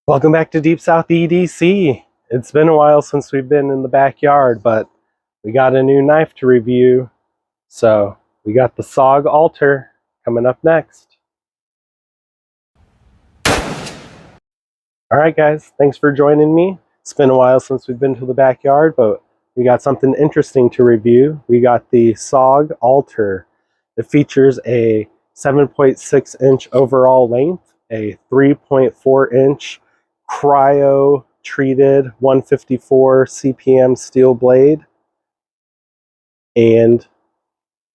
Welcome back to Deep South EDC. It's been a while since we've been in the backyard, but we got a new knife to review. So we got the SOG Altair coming up next. Alright guys, thanks for joining me. It's been a while since we've been to the backyard, but we got something interesting to review. We got the SOG Altair. It features a 7.6 inch overall length, a 3.4 inch cryo treated 154 CPM steel blade, and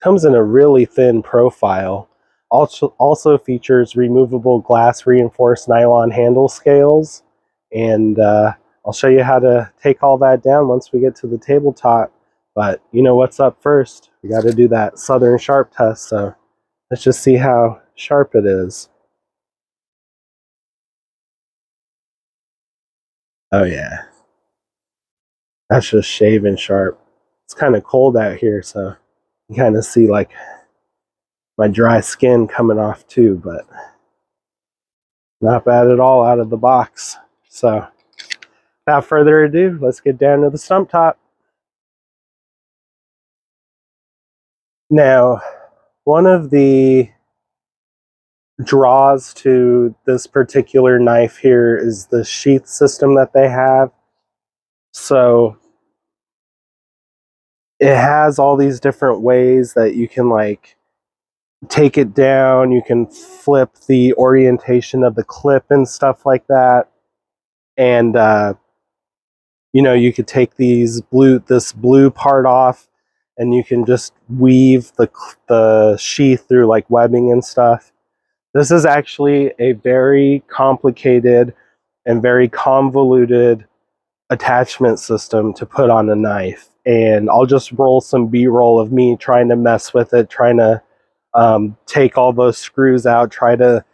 comes in a really thin profile. Also features removable glass reinforced nylon handle scales, and I'll show you how to take all that down once we get to the tabletop. But you know what's up first? We got to do that southern sharp test, so let's just see how sharp it is. Oh yeah, that's just shaving sharp. It's kind of cold out here, so you kind of see like my dry skin coming off too, but not bad at all out of the box. So without further ado, let's get down to the stump top. Now, one of the draws to this particular knife here is the sheath system that they have. So it has all these different ways that you can like take it down. You can flip the orientation of the clip and stuff like that. And you know, you could take this blue part off, and you can just weave the sheath through like webbing and stuff. This is actually a very complicated and very convoluted attachment system to put on a knife. And I'll just roll some B-roll of me trying to mess with it, trying to take all those screws out, try to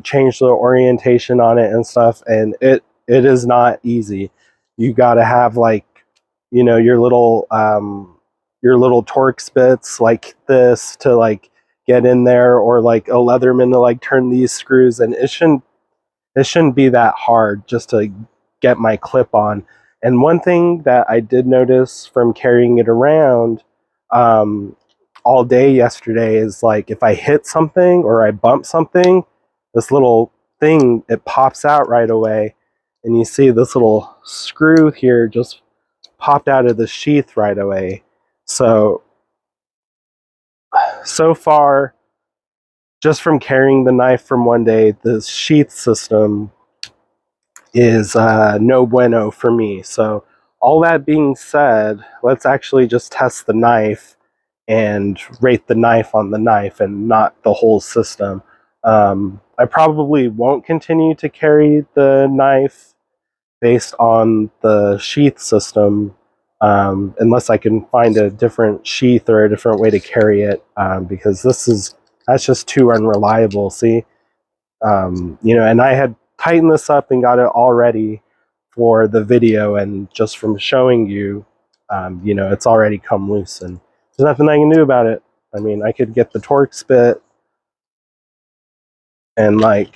change the orientation on it and stuff. And it is not easy. You got to have like, you know, your little torque spits like this to like get in there, or like a Leatherman to like turn these screws. And it shouldn't be that hard just to get my clip on. And one thing that I did notice from carrying it around all day yesterday is like if I hit something or I bump something, this little thing, it pops out right away. And you see this little screw here just popped out of the sheath right away. So far, just from carrying the knife from one day, the sheath system is no bueno for me. So all that being said, let's actually just test the knife and rate the knife on the knife and not the whole system. I probably won't continue to carry the knife based on the sheath system unless I can find a different sheath or a different way to carry it, because that's just too unreliable. See, you know, and I had tightened this up and got it all ready for the video, and just from showing you, you know, it's already come loose, and there's nothing I can do about it. I mean, I could get the torque spit and like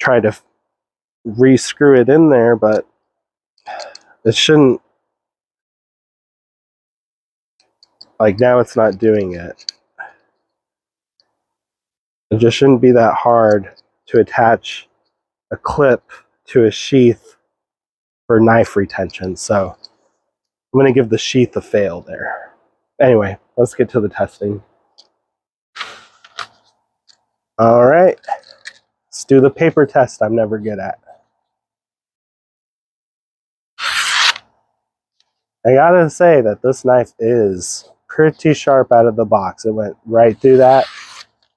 try to re-screw it in there, but it shouldn't, like now it's not doing it. It just shouldn't be that hard to attach a clip to a sheath for knife retention. So I'm going to give the sheath a fail there. Anyway, let's get to the testing. All right, let's do the paper test I'm never good at. I gotta say that this knife is pretty sharp out of the box. It went right through that.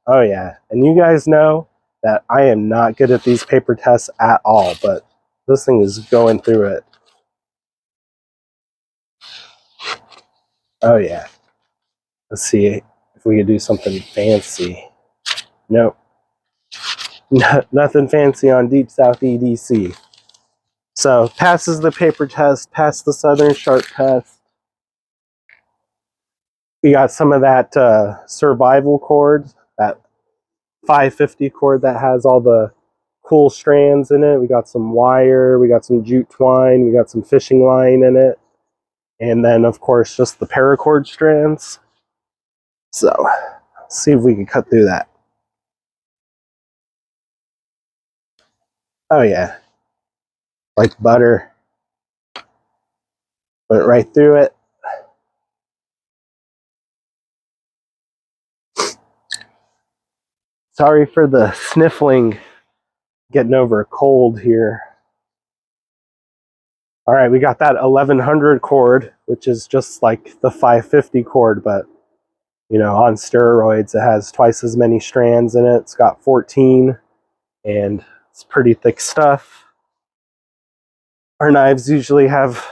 Oh yeah, and you guys know that I am not good at these paper tests at all, but this thing is going through it. Oh yeah. Let's see if we could do something fancy. Nope. Nothing fancy on Deep South EDC. So, passes the paper test, passed the Southern Sharp test. We got some of that survival cord, that 550 cord that has all the cool strands in it. We got some wire, we got some jute twine, we got some fishing line in it, and then of course just the paracord strands. So let's see if we can cut through that. Oh yeah, like butter. Went right through it. Sorry for the sniffling, getting over a cold here. All right, we got that 1100 cord, which is just like the 550 cord, but you know, on steroids. It has twice as many strands in it. It's got 14, and it's pretty thick stuff. Our knives usually have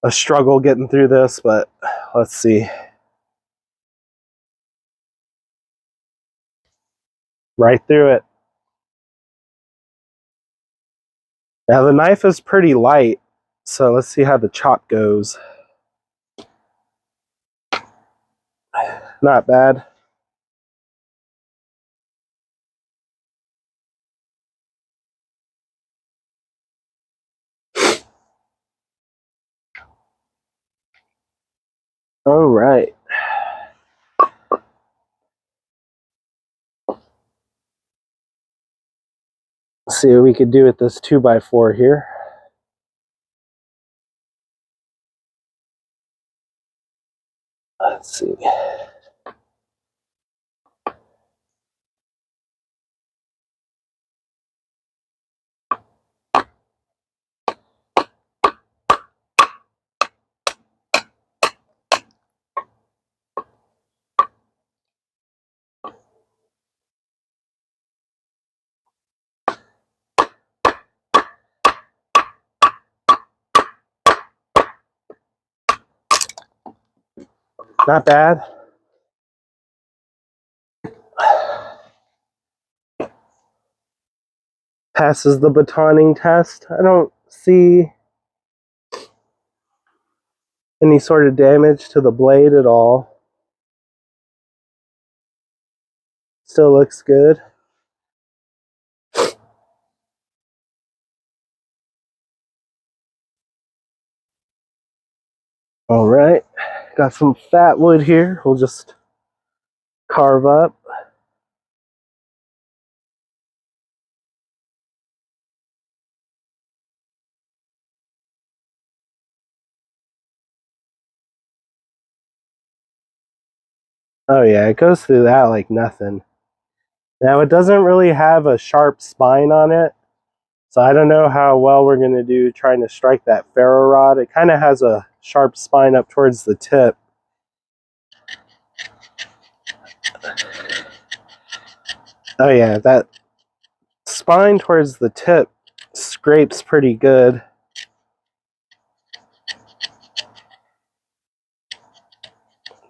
a struggle getting through this, but let's see. Right through it. Now the knife is pretty light, so let's see how the chop goes. Not bad. All right. Let's see what we could do with this 2x4 here. Let's see. Not bad. Passes the batoning test. I don't see any sort of damage to the blade at all. Still looks good. All right, got some fat wood here. We'll just carve up. Oh yeah, it goes through that like nothing. Now it doesn't really have a sharp spine on it, so I don't know how well we're going to do trying to strike that ferro rod. It kind of has a sharp spine up towards the tip. Oh yeah, that spine towards the tip scrapes pretty good.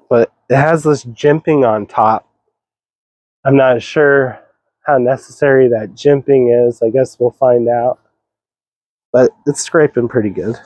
But it has this jimping on top. I'm not sure how necessary that jimping is. I guess we'll find out. But it's scraping pretty good.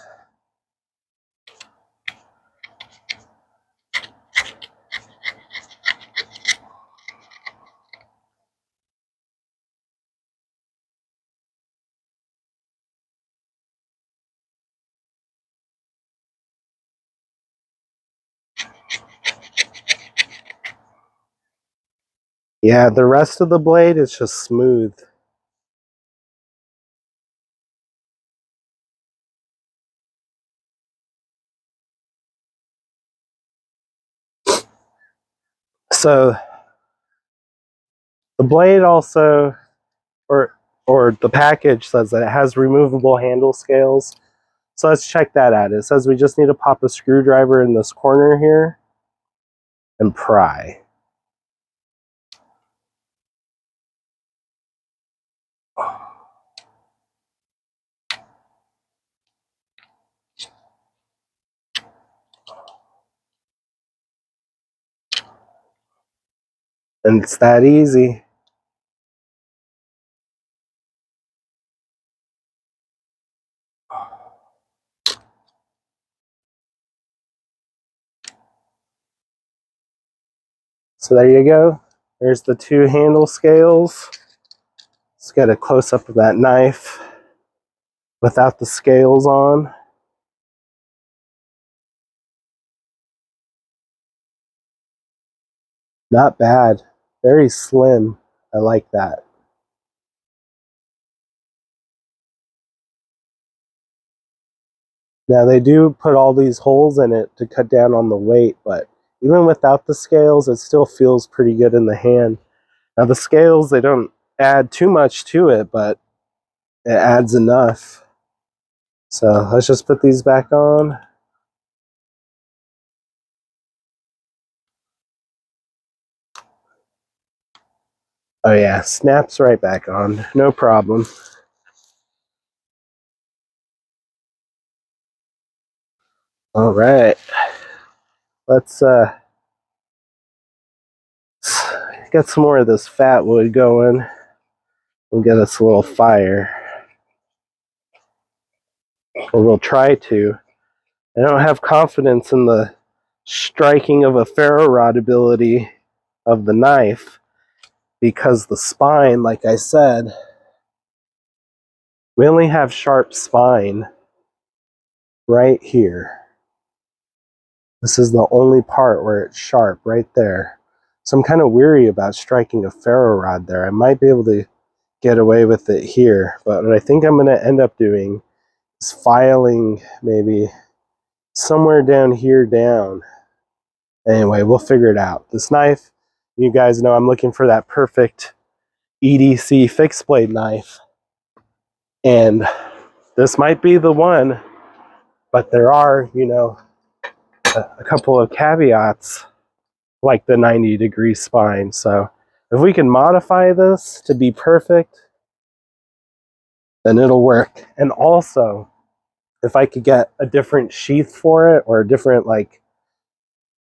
Yeah, the rest of the blade is just smooth. So the blade also, or the package says that it has removable handle scales. So let's check that out. It says we just need to pop a screwdriver in this corner here and pry. And it's that easy. So there you go. There's the two handle scales. Let's get a close-up of that knife without the scales on. Not bad. Very slim. I like that. Now they do put all these holes in it to cut down on the weight, but even without the scales, it still feels pretty good in the hand. Now the scales, they don't add too much to it, but it adds enough. So let's just put these back on. Oh yeah, snaps right back on, no problem. All right, let's get some more of this fat wood going. We'll get us a little fire, or we'll try to. I don't have confidence in the striking of a ferro rod ability of the knife, because the spine, like I said, we only have sharp spine right here. This is the only part where it's sharp, right there. So I'm kind of weary about striking a ferro rod there. I might be able to get away with it here, but what I think I'm going to end up doing is filing maybe somewhere down here down. Anyway, we'll figure it out. This knife, you guys know I'm looking for that perfect EDC fixed blade knife. And this might be the one, but there are, you know, a couple of caveats, like the 90-degree spine. So if we can modify this to be perfect, then it'll work. And also, if I could get a different sheath for it, or a different like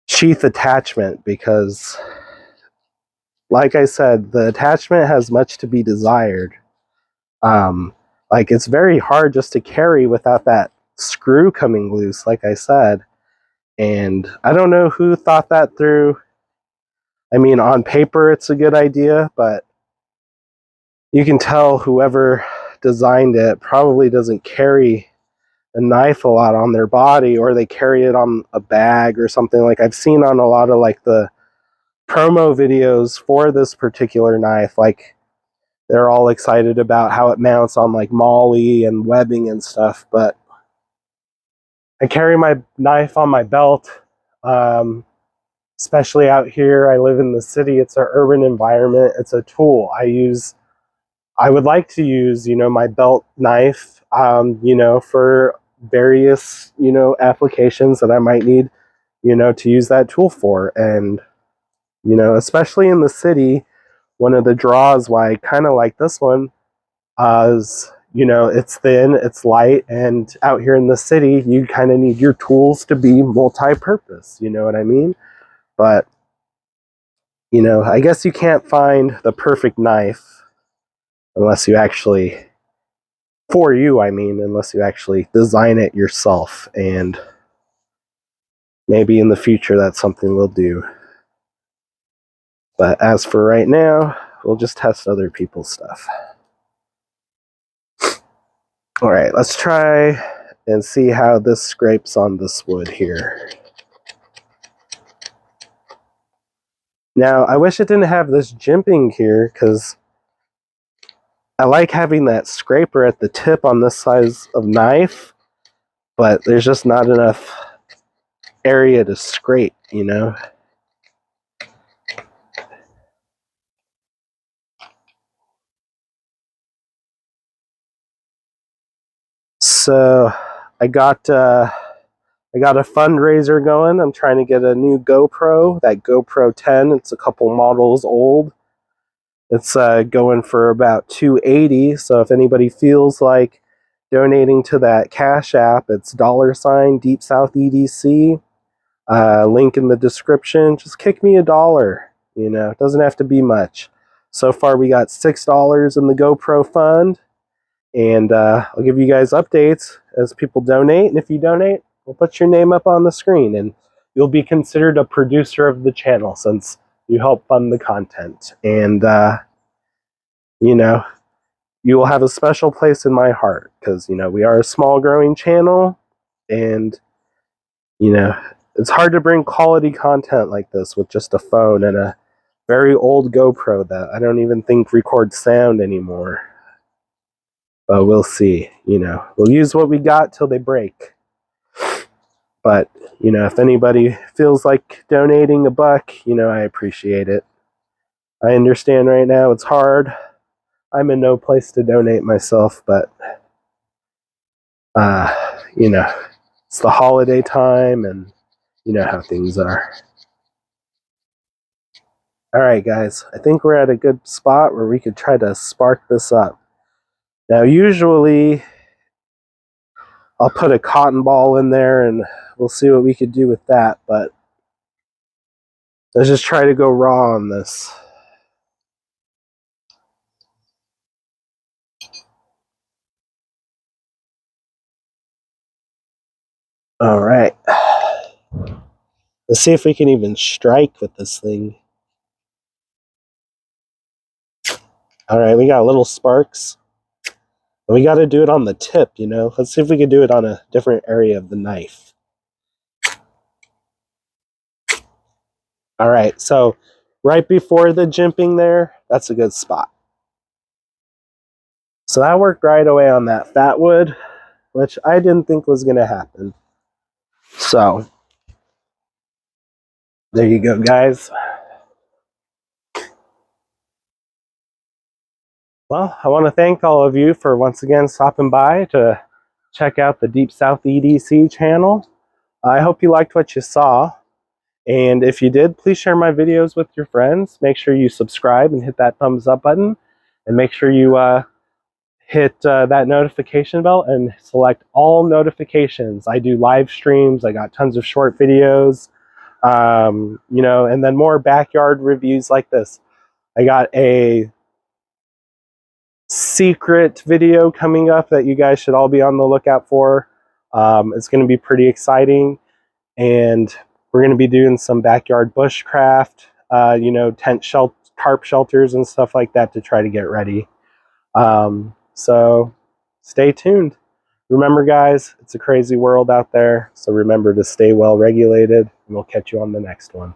sheath attachment, because like I said, the attachment has much to be desired. Like it's very hard just to carry without that screw coming loose, like I said. And I don't know who thought that through. I mean, on paper it's a good idea, but you can tell whoever designed it probably doesn't carry a knife a lot on their body, or they carry it on a bag or something. Like I've seen on a lot of like the promo videos for this particular knife, like they're all excited about how it mounts on like MOLLE and webbing and stuff, but I carry my knife on my belt, especially out here. I live in the city. It's an urban environment. It's a tool I would like to use, you know, my belt knife, you know, for various, you know, applications that I might need, you know, to use that tool for. And, you know, especially in the city, one of the draws why I kind of like this one is, you know, it's thin, it's light, and out here in the city, you kind of need your tools to be multi-purpose, you know what I mean? But, you know, I guess you can't find the perfect knife unless you actually, for you, I mean, unless you actually design it yourself, and maybe in the future that's something we'll do. But as for right now, we'll just test other people's stuff. All right, let's try and see how this scrapes on this wood here. Now, I wish it didn't have this jimping here, because I like having that scraper at the tip on this size of knife, but there's just not enough area to scrape, you know? So I got a fundraiser going. I'm trying to get a new GoPro, that GoPro 10. It's a couple models old. It's going for about $280. So if anybody feels like donating to that Cash App, it's $ Deep South EDC. Link in the description. Just kick me $1. You know, it doesn't have to be much. So far, we got $6 in the GoPro fund. And I'll give you guys updates as people donate. And if you donate, we'll put your name up on the screen, and you'll be considered a producer of the channel since you help fund the content. And, you know, you will have a special place in my heart because, you know, we are a small growing channel, and, you know, it's hard to bring quality content like this with just a phone and a very old GoPro that I don't even think records sound anymore. But we'll see, you know. We'll use what we got till they break. But, you know, if anybody feels like donating $1, you know, I appreciate it. I understand right now it's hard. I'm in no place to donate myself, but, you know, it's the holiday time, and you know how things are. All right, guys, I think we're at a good spot where we could try to spark this up. Now, usually I'll put a cotton ball in there and we'll see what we could do with that, but let's just try to go raw on this. All right. Let's see if we can even strike with this thing. All right, we got little sparks. We got to do it on the tip, you know. Let's see if we can do it on a different area of the knife. All right, so right before the jimping there, that's a good spot. So that worked right away on that fat wood, which I didn't think was going to happen. So there you go, guys. Well, I want to thank all of you for once again stopping by to check out the Deep South EDC channel. I hope you liked what you saw. And if you did, please share my videos with your friends. Make sure you subscribe and hit that thumbs up button. And make sure you hit that notification bell and select all notifications. I do live streams. I got tons of short videos, you know, and then more backyard reviews like this. I got a secret video coming up that you guys should all be on the lookout for. It's going to be pretty exciting, and we're going to be doing some backyard bushcraft, you know, tarp shelters and stuff like that to try to get ready. So stay tuned. Remember, guys, it's a crazy world out there, so remember to stay well regulated, and we'll catch you on the next one.